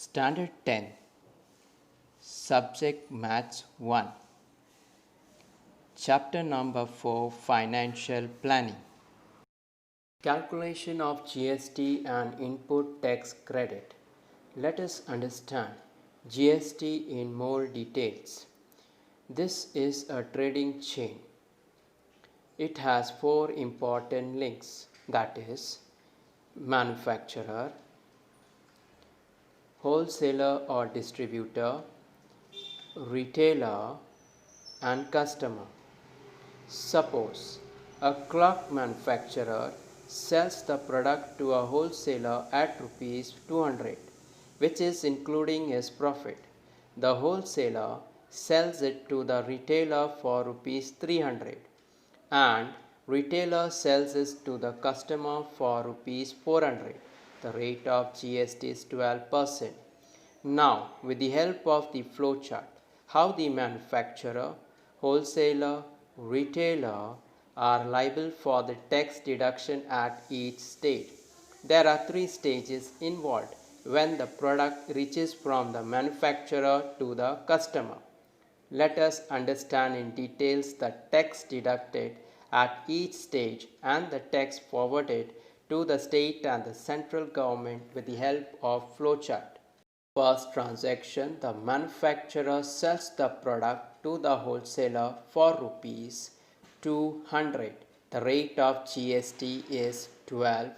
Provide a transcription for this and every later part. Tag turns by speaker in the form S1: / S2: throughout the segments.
S1: Standard 10 Subject Maths 1 Chapter number 4 Financial Planning Calculation of GST and input tax credit. Let us understand GST in more details. This is a trading chain. It has four important links, that is manufacturer, wholesaler or distributor, retailer and customer. Suppose a clock manufacturer sells the product to a wholesaler at rupees 200, which is including his profit. The wholesaler sells it to the retailer for rupees 300 and retailer sells it to the customer for rupees 400. The rate of GST is 12%. Now, with the help of the flowchart, how the manufacturer, wholesaler, retailer are liable for the tax deduction at each stage. There are three stages involved when the product reaches from the manufacturer to the customer. Let us understand in details the tax deducted at each stage and the tax forwarded to the state and the central government with the help of flowchart. First transaction, the manufacturer sells the product to the wholesaler for rupees 200. The rate of GST is 12%.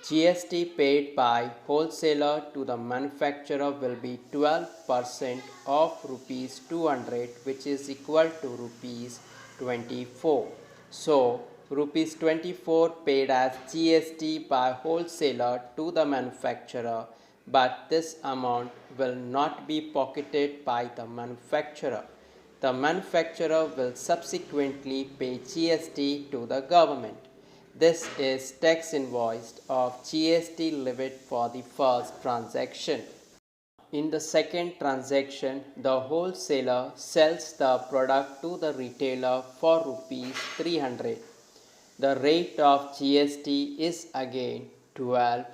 S1: GST paid by wholesaler to the manufacturer will be 12% of rupees 200, which is equal to rupees 24. So, rupees 24 paid as GST by wholesaler to the manufacturer, but this amount will not be pocketed by the manufacturer. The manufacturer will subsequently pay GST to the government. This is tax invoice of GST levied for the first transaction. In the second transaction, the wholesaler sells the product to the retailer for rupees 300. The rate of GST is again 12%.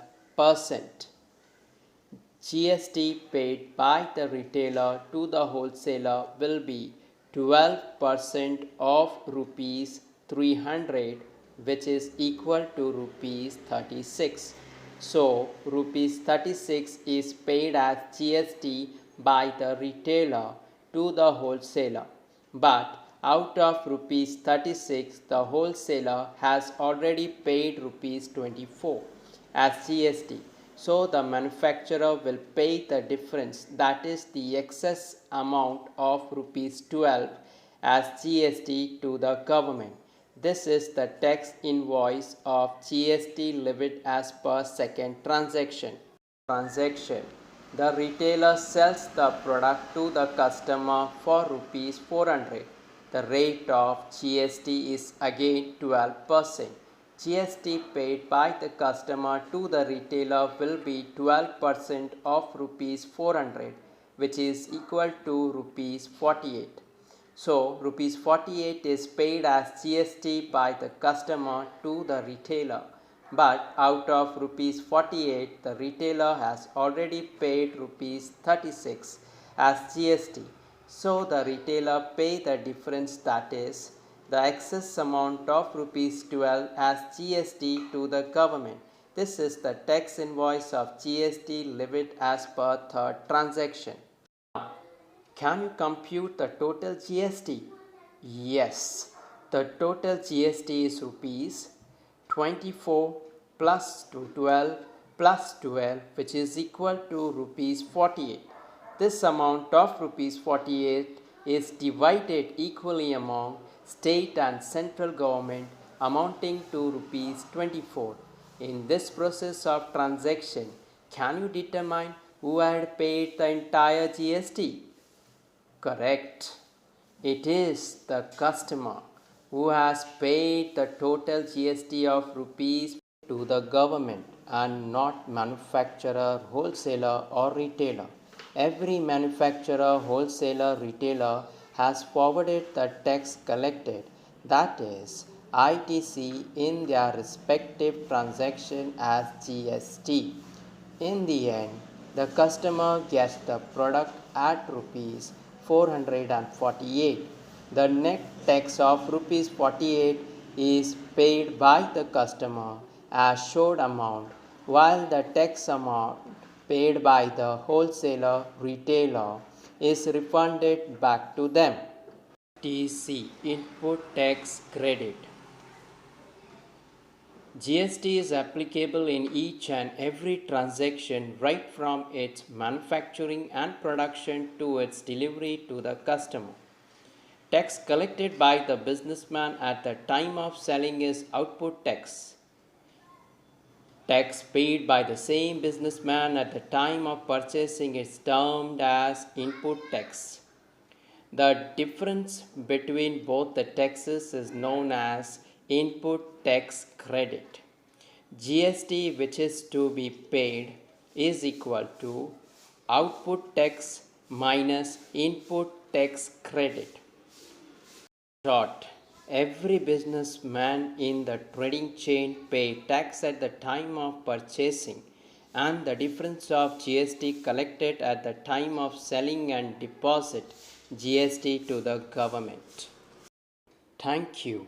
S1: GST paid by the retailer to the wholesaler will be 12% of rupees 300, which is equal to rupees 36. So, rupees 36 is paid as GST by the retailer to the wholesaler. But out of rupees 36, the wholesaler has already paid rupees 24 as GST. So, the manufacturer will pay the difference, that is the excess amount of rupees 12 as GST to the government. This is the tax invoice of GST levied as per second transaction. The retailer sells the product to the customer for rupees 400. The rate of GST is again 12%. GST paid by the customer to the retailer will be 12% of rupees 400, which is equal to rupees 48. So, rupees 48 is paid as GST by the customer to the retailer. But out of rupees 48, the retailer has already paid rupees 36 as GST. So, the retailer pay the difference, that is the excess amount of rupees 12 as GST to the government. This is the tax invoice of GST levied as per third transaction. Can you compute the total GST? Yes, the total GST is rupees 24 plus 12 plus 12, which is equal to rupees 48. This amount of rupees 48 is divided equally among state and central government, amounting to rupees 24. In this process of transaction, can you determine who had paid the entire GST? Correct. It is the customer who has paid the total GST of rupees to the government and not manufacturer, wholesaler or retailer. Every manufacturer, wholesaler, retailer has forwarded the tax collected, that is ITC, in their respective transaction as GST. In the end, The customer gets the product at rupees 448. The net tax of rupees 48 is paid by the customer as showed amount, while the tax amount paid by the wholesaler retailer is refunded back to them. TC Input Tax Credit. GST is applicable in each and every transaction right from its manufacturing and production to its delivery to the customer. Tax collected by the businessman at the time of selling is output tax. Tax paid by the same businessman at the time of purchasing is termed as input tax. The difference between both the taxes is known as input tax credit. GST, which is to be paid, is equal to output tax minus input tax credit. Short. Every businessman in the trading chain pay tax at the time of purchasing and the difference of GST collected at the time of selling and deposit GST to the government. Thank you.